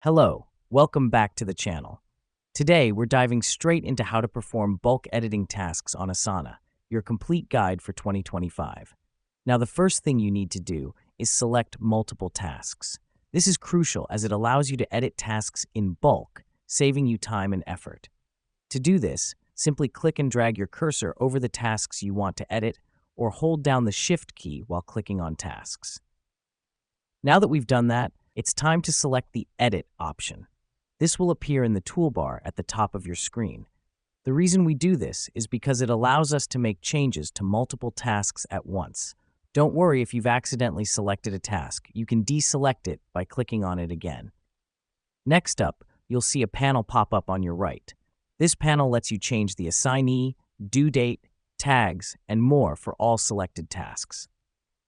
Hello, welcome back to the channel. Today, we're diving straight into how to perform bulk editing tasks on Asana, your complete guide for 2025. Now, the first thing you need to do is select multiple tasks. This is crucial as it allows you to edit tasks in bulk, saving you time and effort. To do this, simply click and drag your cursor over the tasks you want to edit or hold down the Shift key while clicking on tasks. Now that we've done that, it's time to select the Edit option. This will appear in the toolbar at the top of your screen. The reason we do this is because it allows us to make changes to multiple tasks at once. Don't worry if you've accidentally selected a task. You can deselect it by clicking on it again. Next up, you'll see a panel pop up on your right. This panel lets you change the assignee, due date, tags, and more for all selected tasks.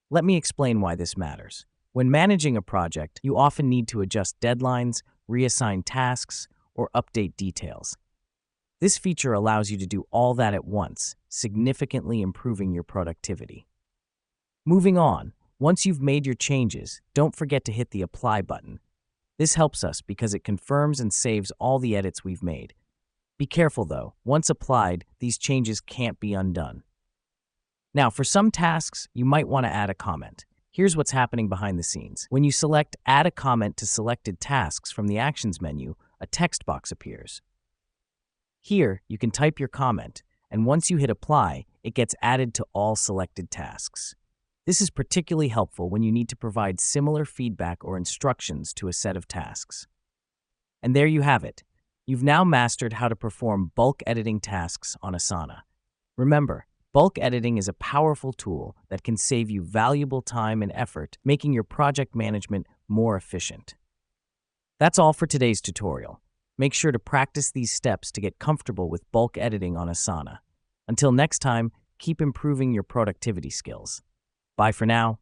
Let me explain why this matters. When managing a project, you often need to adjust deadlines, reassign tasks, or update details. This feature allows you to do all that at once, significantly improving your productivity. Moving on, once you've made your changes, don't forget to hit the Apply button. This helps us because it confirms and saves all the edits we've made. Be careful though, once applied, these changes can't be undone. Now, for some tasks, you might want to add a comment. Here's what's happening behind the scenes. When you select Add a Comment to Selected Tasks from the Actions menu, a text box appears. Here, you can type your comment, and once you hit Apply, it gets added to all selected tasks. This is particularly helpful when you need to provide similar feedback or instructions to a set of tasks. And there you have it. You've now mastered how to perform bulk editing tasks on Asana. Remember, bulk editing is a powerful tool that can save you valuable time and effort, making your project management more efficient. That's all for today's tutorial. Make sure to practice these steps to get comfortable with bulk editing on Asana. Until next time, keep improving your productivity skills. Bye for now.